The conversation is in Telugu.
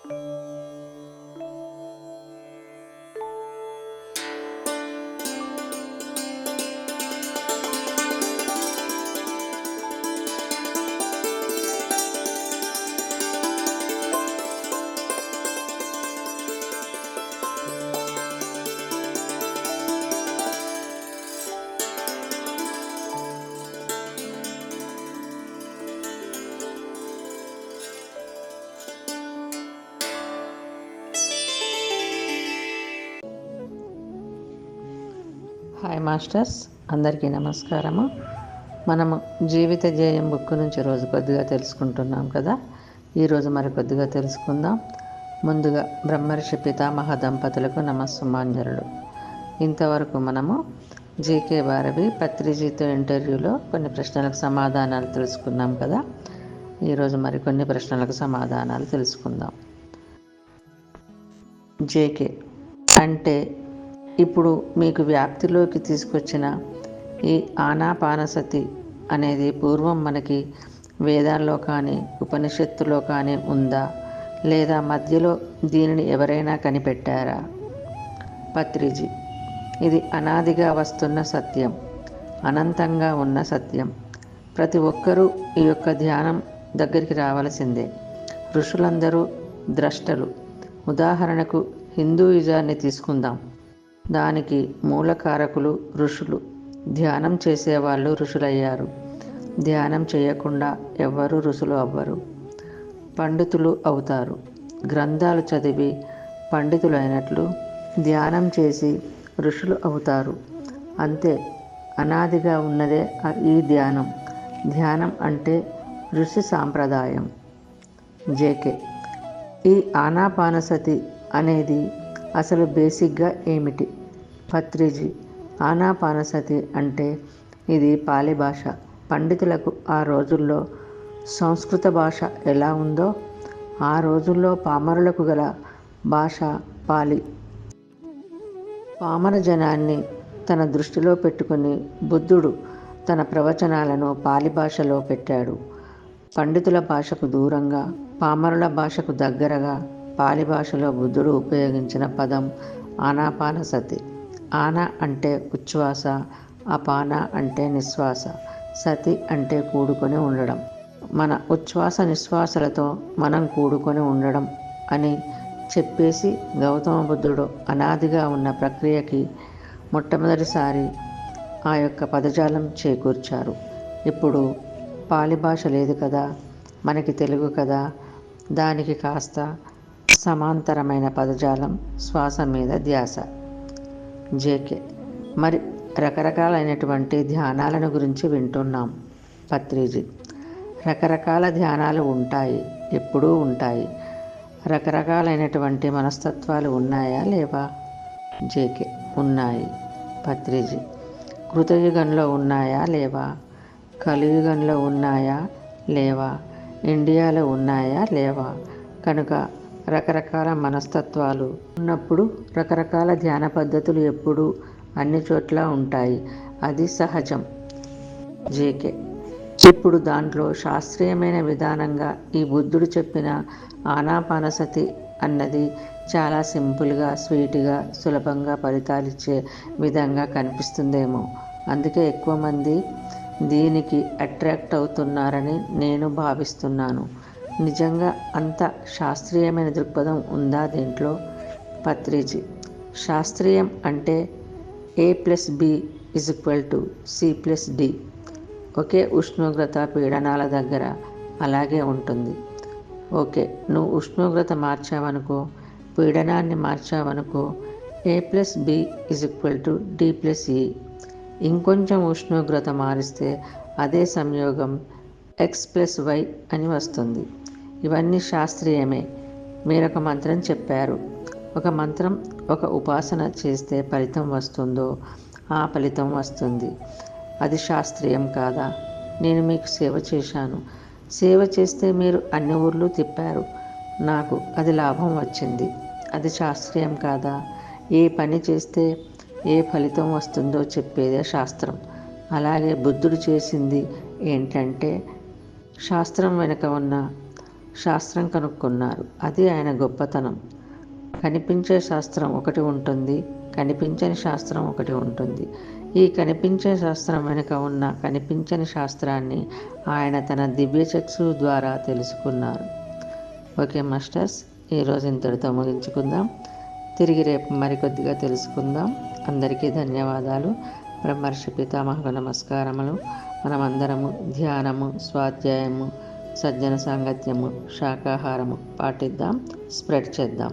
హాయ్ మాస్టర్స్, అందరికీ నమస్కారము. మనము జీవిత ధ్యేయం బుక్ నుంచి రోజు కొద్దిగా తెలుసుకుంటున్నాం కదా. ఈరోజు మరి కొద్దిగా తెలుసుకుందాం. ముందుగా బ్రహ్మర్షి పితామహ దంపతులకు నమస్సుమాంజలుడు. ఇంతవరకు మనము జీకే భారవి పత్రిజీతో ఇంటర్వ్యూలో కొన్ని ప్రశ్నలకు సమాధానాలు తెలుసుకున్నాం కదా. ఈరోజు మరి కొన్ని ప్రశ్నలకు సమాధానాలు తెలుసుకుందాం. జేకే అంటే ఇప్పుడు మీకు వ్యాప్తిలోకి తీసుకొచ్చిన ఈ ఆనాపానసతి అనేది పూర్వం మనకి వేదాల్లో కానీ ఉపనిషత్తులో కానీ ఉందా, లేదా మధ్యలో దీనిని ఎవరైనా కనిపెట్టారా? పత్రిజీ: ఇది అనాదిగా వస్తున్న సత్యం, అనంతంగా ఉన్న సత్యం. ప్రతి ఒక్కరూ ఈ యొక్క ధ్యానం దగ్గరికి రావలసిందే. ఋషులందరూ ద్రష్టలు. ఉదాహరణకు హిందూయిజాన్ని తీసుకుందాం. దానికి మూలకారకులు ఋషులు. ధ్యానం చేసేవాళ్ళు ఋషులయ్యారు. ధ్యానం చేయకుండా ఎవ్వరూ ఋషులు అవ్వరు, పండితులు అవుతారు. గ్రంథాలు చదివి పండితులు అయినట్లు ధ్యానం చేసి ఋషులు అవుతారు. అంతే, అనాదిగా ఉన్నదే ఈ ధ్యానం. ధ్యానం అంటే ఋషి సాంప్రదాయం. జేకే: ఈ ఆనాపానసతి అనేది అసలు బేసిక్గా ఏమిటి? పత్రిజీ: ఆనాపానసతి అంటే ఇది పాలి భాష. పండితులకు ఆ రోజుల్లో సంస్కృత భాష ఎలా ఉందో ఆ రోజుల్లో పామరులకు గల భాష పాలి. పామర జనాన్ని తన దృష్టిలో పెట్టుకుని బుద్ధుడు తన ప్రవచనాలను పాలి భాషలో పెట్టాడు. పండితుల భాషకు దూరంగా, పామరుల భాషకు దగ్గరగా పాలి భాషలో బుద్ధుడు ఉపయోగించిన పదం ఆనాపానసతి. ఆన అంటే ఉచ్ఛ్వాస, అపాన అంటే నిశ్వాస, సతి అంటే కూడుకొని ఉండడం. మన ఉచ్ఛ్వాస నిశ్వాసలతో మనం కూడుకొని ఉండడం అని చెప్పేసి గౌతమ బుద్ధుడు అనాదిగా ఉన్న ప్రక్రియకి మొట్టమొదటిసారి ఆ యొక్క పదజాలం చేకూర్చారు. ఇప్పుడు పాలి భాష లేదు కదా, మనకి తెలుగు కదా, దానికి కాస్త సమాంతరమైన పదజాలం శ్వాస మీద ధ్యాస. జేకే: మరి రకరకాలైనటువంటి ధ్యానాలను గురించి వింటున్నాం. పత్రిజీ: రకరకాల ధ్యానాలు ఉంటాయి, ఎప్పుడూ ఉంటాయి. రకరకాలైనటువంటి మనస్తత్వాలు ఉన్నాయా లేవా? జేకే: ఉన్నాయి. పత్రిజీ: కృతయుగంలో ఉన్నాయా లేవా? కలియుగంలో ఉన్నాయా లేవా? ఇండియాలో ఉన్నాయా లేవా? కనుక రకరకాల మనస్తత్వాలు ఉన్నప్పుడు రకరకాల ధ్యాన పద్ధతులు ఎప్పుడూ అన్ని చోట్ల ఉంటాయి. అది సహజం. జేకే: ఇప్పుడు దాంట్లో శాస్త్రీయమైన విధానంగా ఈ బుద్ధుడు చెప్పిన ఆనాపానసతి అన్నది చాలా సింపుల్గా, స్వీట్గా, సులభంగా ఫలితాలిచ్చే విధంగా కనిపిస్తుందేమో. అందుకే ఎక్కువ మంది దీనికి అట్రాక్ట్ అవుతున్నారని నేను భావిస్తున్నాను. నిజంగా అంత శాస్త్రీయమైన దృక్పథం ఉందా దీంట్లో? పత్రిజీ: శాస్త్రీయం అంటే A+B = C+D. ఒకే ఉష్ణోగ్రత పీడనాల దగ్గర అలాగే ఉంటుంది. ఓకే, నువ్వు ఉష్ణోగ్రత మార్చావనుకో, పీడనాన్ని మార్చావనుకో, A+B = D+E. ఇంకొంచెం ఉష్ణోగ్రత మారిస్తే అదే సంయోగం X+Y అని వస్తుంది. ఇవన్నీ శాస్త్రీయమే. మీరొక మంత్రం చెప్పారు. ఒక మంత్రం, ఒక ఉపాసన చేస్తే ఫలితం వస్తుందో ఆ ఫలితం వస్తుంది. అది శాస్త్రీయం కాదా? నేను మీకు సేవ చేశాను. సేవ చేస్తే మీరు అన్ని ఊర్లు తిప్పారు. నాకు అది లాభం వచ్చింది. అది శాస్త్రీయం కాదా? ఏ పని చేస్తే ఏ ఫలితం వస్తుందో చెప్పేదే శాస్త్రం. అలాగే బుద్ధుడు చేసింది ఏంటంటే శాస్త్రం వెనుక ఉన్న శాస్త్రం కనుక్కున్నారు. అది ఆయన గొప్పతనం. కనిపించే శాస్త్రం ఒకటి ఉంటుంది, కనిపించని శాస్త్రం ఒకటి ఉంటుంది. ఈ కనిపించే శాస్త్రం వెనుక ఉన్న కనిపించని శాస్త్రాన్ని ఆయన తన దివ్యచక్షు ద్వారా తెలుసుకున్నారు. ఓకే మాస్టర్స్, ఈరోజు ఇంతటితో ముగించుకుందాం. తిరిగి రేపు మరికొద్దిగా తెలుసుకుందాం. అందరికీ ధన్యవాదాలు. బ్రహ్మర్షి పితామహకు నమస్కారములు. మనమందరము ధ్యానము, స్వాధ్యాయము, సజ్జన సాంగత్యము, శాకాహారము పాటిద్దాం, స్ప్రెడ్ చేద్దాం.